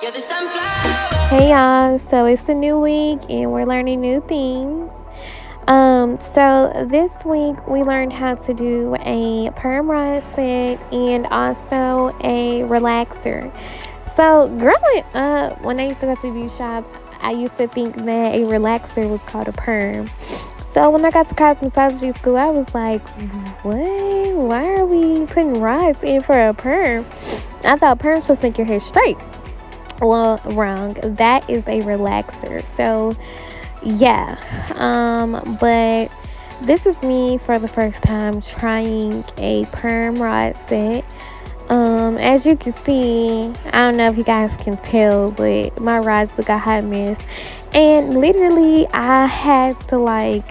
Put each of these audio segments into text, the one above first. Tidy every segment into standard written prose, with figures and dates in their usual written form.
You're the sunflower. Hey y'all, so it's a new week and we're learning new things. So this week we learned how to do a perm rod set and also a relaxer. So growing up, when I used to go to the beauty shop, I used to think that a relaxer was called a perm. So when I got to cosmetology school, I was like, what? Why are we putting rods in for a perm? I thought perms supposed to make your hair straight. Well, wrong. That is a relaxer. So yeah, but this is me for the first time trying a perm rod set. As you can see, I don't know if you guys can tell, but my rods look a hot mess, and literally I had to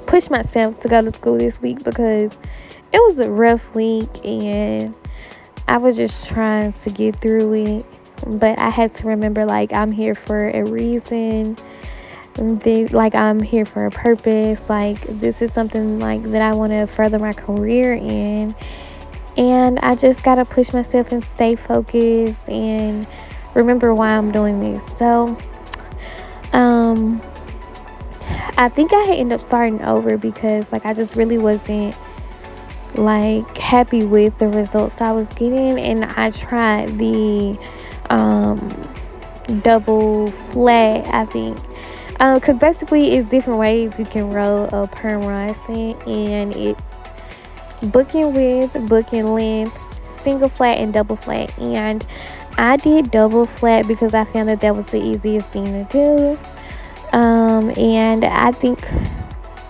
push myself to go to school this week because it was a rough week and I was just trying to get through it. But I had to remember, I'm here for a reason. I'm here for a purpose. This is something that I want to further my career in. And I just got to push myself and stay focused and remember why I'm doing this. So, I think I had ended up starting over because, I just really wasn't happy with the results I was getting, and I tried the double flat, I think, because basically it's different ways you can roll a perm rod set, and it's booking width, booking length, single flat, and double flat. And I did double flat because I found that was the easiest thing to do, and I think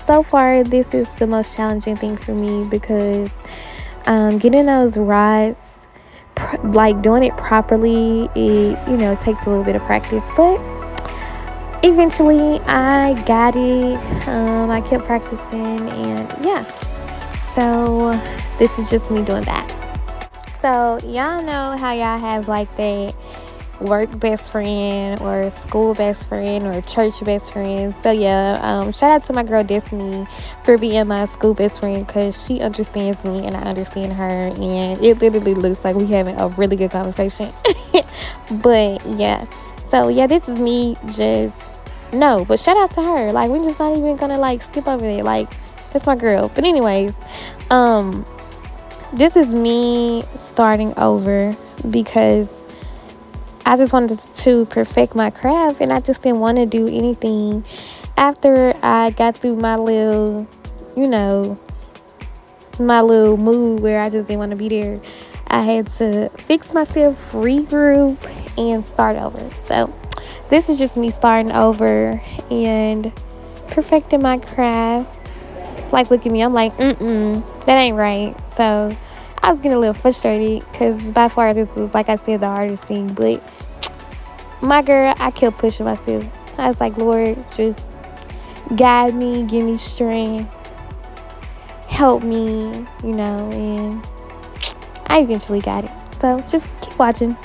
so far this is the most challenging thing for me because getting those rods, doing it properly, it takes a little bit of practice, but eventually I got it. I kept practicing, and yeah, so this is just me doing that. So y'all know how y'all have that work best friend or school best friend or church best friend. So yeah, shout out to my girl Destiny for being my school best friend because she understands me and I understand her, and it literally looks like we having a really good conversation. But yeah, so yeah, this is me but shout out to her. We're just not even gonna skip over it. That's my girl. But anyways, this is me starting over because I just wanted to perfect my craft, and I just didn't want to do anything after I got through my little mood where I just didn't want to be there. I had to fix myself, regroup, and start over. So this is just me starting over and perfecting my craft. Look at me. I'm that ain't right. So I was getting a little frustrated because by far this was, like I said, the hardest thing. But my girl, I kept pushing myself. I was like, Lord, just guide me, give me strength, help me, and I eventually got it. So just keep watching.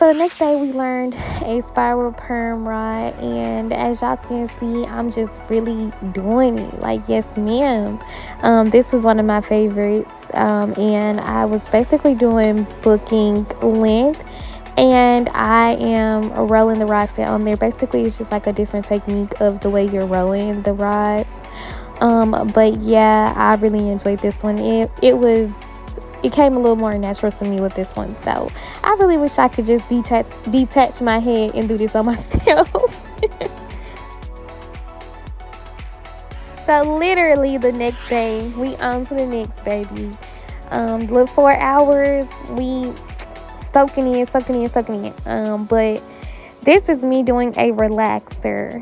So the next day we learned a spiral perm rod, and as y'all can see, I'm just really doing it. Like, yes ma'am. This was one of my favorites, and I was basically doing booking length, and I am rolling the rod set on there. Basically, it's just like a different technique of the way you're rolling the rods. But yeah, I really enjoyed this one. It came a little more natural to me with this one. So I really wish I could just detach my head and do this on myself. So literally the next day, we on to the next baby. The 4 hours, we soaking in. But this is me doing a relaxer.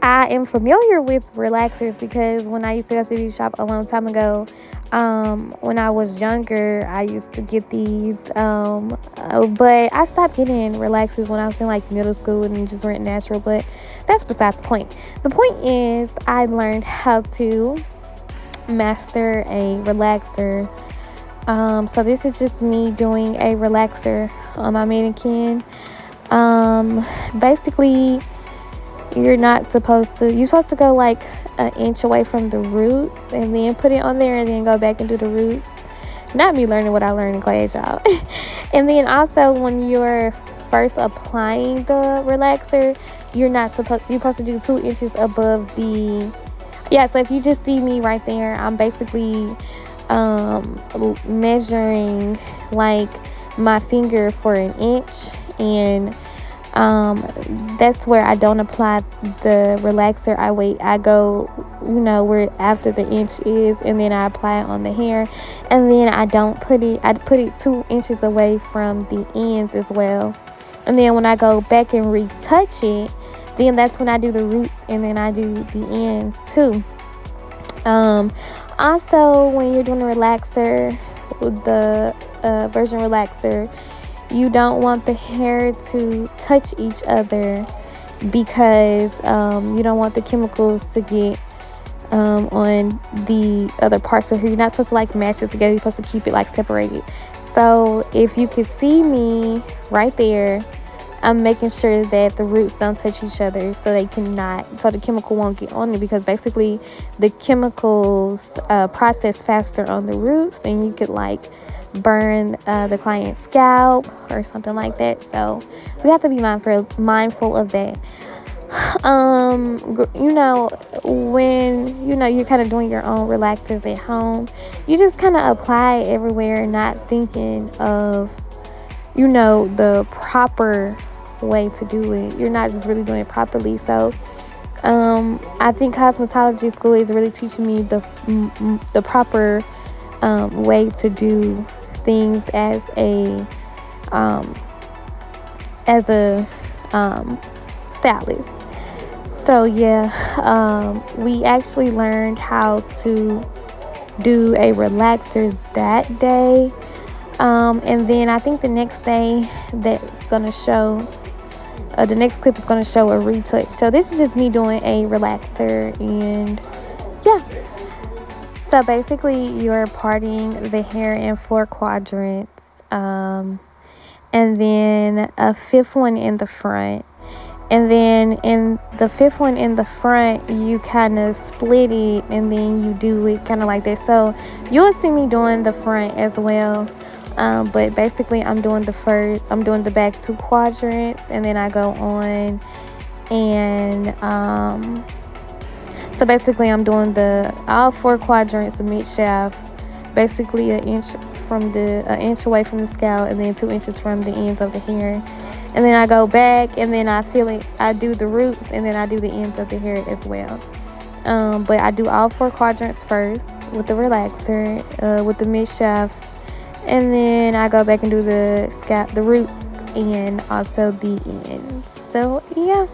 I am familiar with relaxers because when I used to go to the beauty shop a long time ago, when I was younger, I used to get these. But I stopped getting relaxers when I was in like middle school and just went natural. But that's besides the point. The point is, I learned how to master a relaxer. So this is just me doing a relaxer on my mannequin. Basically, you're supposed to go like an inch away from the roots and then put it on there and then go back and do the roots. Not me learning what I learned in class, y'all. And then also when you're first applying the relaxer, you're supposed to do 2 inches above the, so if you just see me right there, I'm basically measuring like my finger for an inch, and that's where I don't apply the relaxer. I go, where after the inch is, and then I apply it on the hair, and then I put it 2 inches away from the ends as well. And then when I go back and retouch it, then that's when I do the roots, and then I do the ends too. Also, when you're doing a relaxer, the version relaxer, you don't want the hair to touch each other because you don't want the chemicals to get on the other parts of hair. You're not supposed to like match it together. You're supposed to keep it like separated. So if you could see me right there, I'm making sure that the roots don't touch each other so the chemical won't get on it, because basically the chemicals process faster on the roots, and you could like burn the client's scalp or something like that. So we have to be mindful of that. When you're kind of doing your own relaxers at home, you just kind of apply it everywhere, not thinking of the proper way to do it. You're not just really doing it properly. So I think cosmetology school is really teaching me the proper way to do things as a stylist. So we actually learned how to do a relaxer that day, and then I think the next day that's gonna show the next clip is going to show a retouch. So this is just me doing a relaxer, and so basically you're parting the hair in 4 quadrants, and then a 5th one in the front, and then in the 5th one in the front you kind of split it, and then you do it kind of like that. So you'll see me doing the front as well. But basically I'm doing the back 2 quadrants, and then I go on, and so basically I'm doing all 4 quadrants of mid shaft, basically an inch away from the scalp, and then 2 inches from the ends of the hair, and then I go back, and then I do the roots, and then I do the ends of the hair as well. But I do all 4 quadrants first with the relaxer, with the mid shaft, and then I go back and do the scalp, the roots, and also the ends. So yeah.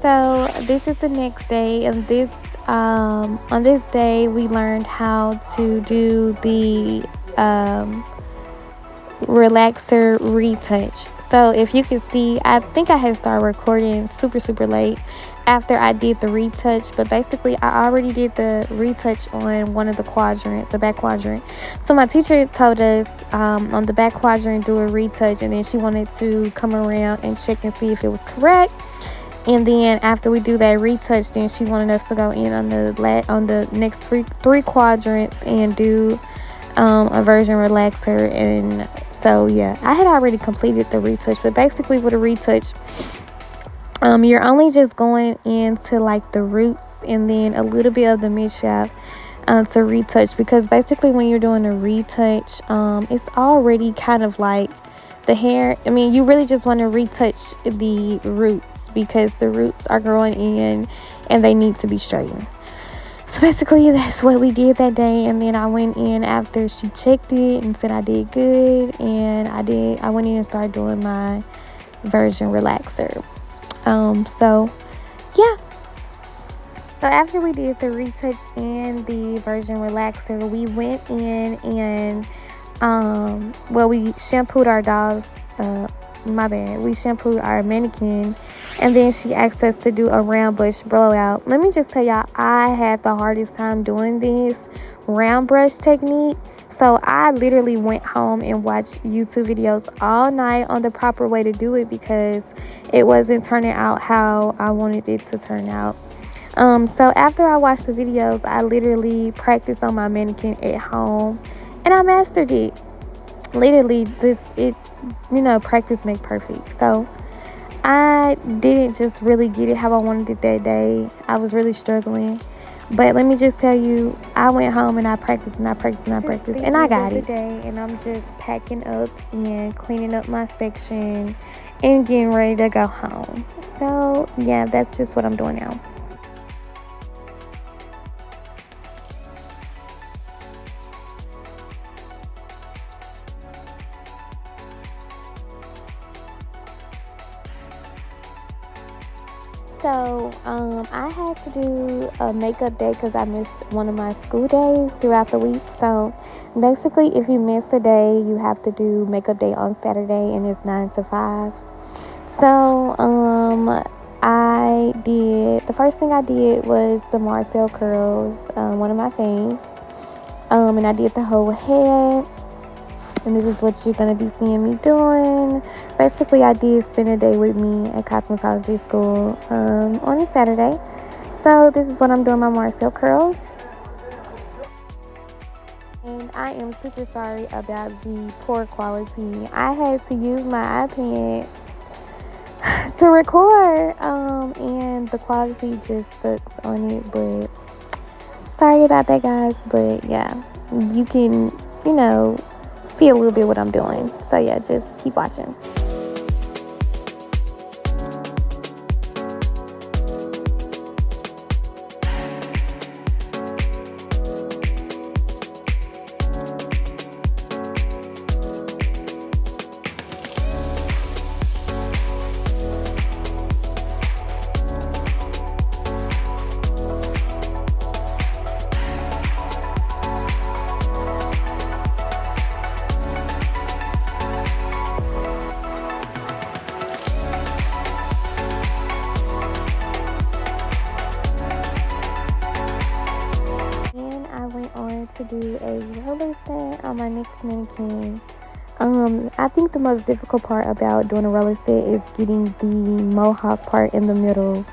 So this is the next day, and this on this day we learned how to do the relaxer retouch. So if you can see, I think I had started recording super late after I did the retouch, but basically I already did the retouch on one of the quadrant, the back quadrant. So my teacher told us on the back quadrant do a retouch, and then she wanted to come around and check and see if it was correct. And then after we do that retouch, then she wanted us to go in on the next three quadrants and do a version relaxer. And so yeah, I had already completed the retouch, but basically with a retouch, you're only just going into like the roots and then a little bit of the mid shaft to retouch, because basically when you're doing a retouch, it's already kind of like the hair. I mean, you really just want to retouch the roots because the roots are growing in and they need to be straightened. So basically that's what we did that day. And then I went in after she checked it and said I did good, and I went in and started doing my version relaxer. So yeah, so after we did the retouch and the version relaxer, we went in and we shampooed our dolls. We shampooed our mannequin, and then she asked us to do a round brush blowout. Let me just tell y'all, I had the hardest time doing this round brush technique. So I literally went home and watched YouTube videos all night on the proper way to do it because it wasn't turning out how I wanted it to turn out. So after I watched the videos, I literally practiced on my mannequin at home, and I mastered it. Literally, practice make perfect. So I didn't just really get it how I wanted it that day. I was really struggling. But let me just tell you, I went home and I practiced and I got it. Today, and I'm just packing up and cleaning up my section and getting ready to go home. So yeah, that's just what I'm doing now. So I had to do a makeup day because I missed one of my school days throughout the week. So basically, if you miss a day, you have to do makeup day on Saturday, and it's 9 to 5. So the first thing I did was the Marcel curls, one of my faves, and I did the whole head. And this is what you're going to be seeing me doing. Basically, I did spend a day with me at Cosmetology School on a Saturday. So this is what I'm doing, my Marcel curls. And I am super sorry about the poor quality. I had to use my iPad to record, and the quality just sucks on it. But sorry about that, guys. But yeah, you can, see a little bit what I'm doing. So yeah, just keep watching. To do a roller set on my next mannequin. I think the most difficult part about doing a roller set is getting the mohawk part in the middle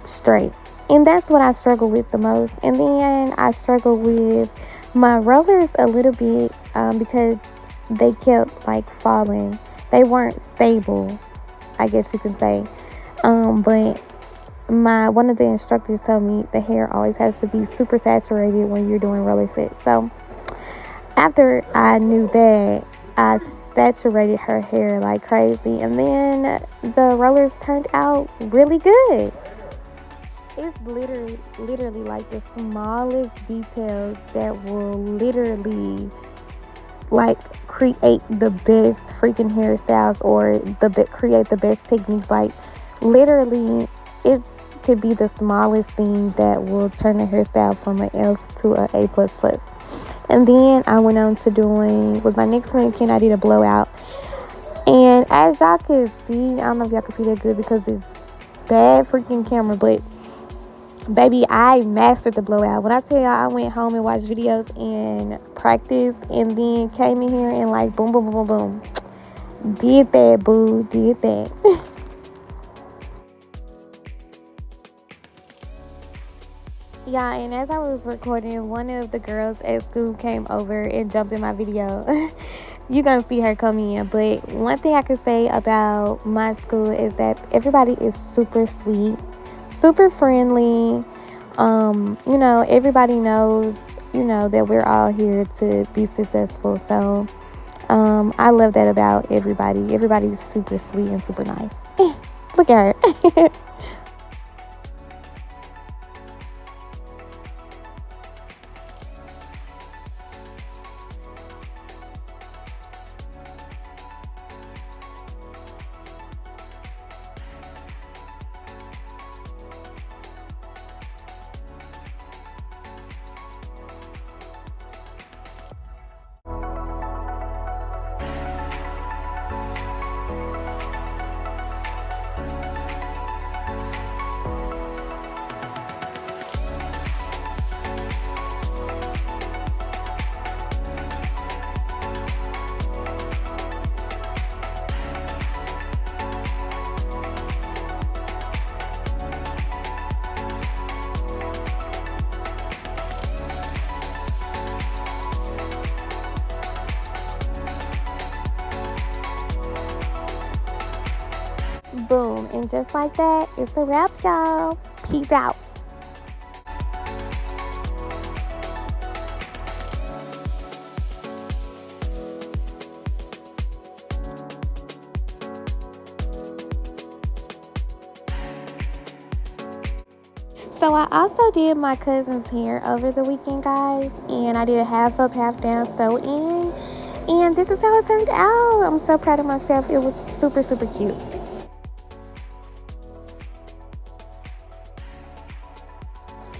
straight, and that's what I struggle with the most. And then I struggle with my rollers a little bit because they kept like falling. They weren't stable, I guess you could say. But one of the instructors told me the hair always has to be super saturated when you're doing roller sets. So after I knew that, I saturated her hair like crazy, and then the rollers turned out really good. It's literally like the smallest details that will literally like create the best freaking hairstyles or create the best techniques. Like literally it could be the smallest thing that will turn a hairstyle from an F to an A plus plus. And then I went on to doing, with my next mannequin, I did a blowout. And as y'all can see, I don't know if y'all can see that good because it's bad freaking camera, but baby, I mastered the blowout. When I tell y'all, I went home and watched videos and practiced, and then came in here and like boom, boom, boom, boom, boom. Did that, boo. Did that. Yeah, and as I was recording, one of the girls at school came over and jumped in my video. You're going to see her come in. But one thing I can say about my school is that everybody is super sweet, super friendly. Everybody knows, that we're all here to be successful. So I love that about everybody. Everybody's super sweet and super nice. Look at her. Boom. And just like that, it's a wrap, y'all. Peace out. So I also did my cousin's hair over the weekend, guys. And I did a half up, half down sew in. And this is how it turned out. I'm so proud of myself. It was super, super cute.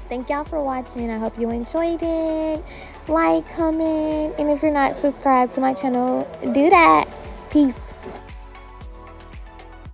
Thank y'all for watching. I hope you enjoyed it. Like, comment, and if you're not subscribed to my channel, do that. Peace.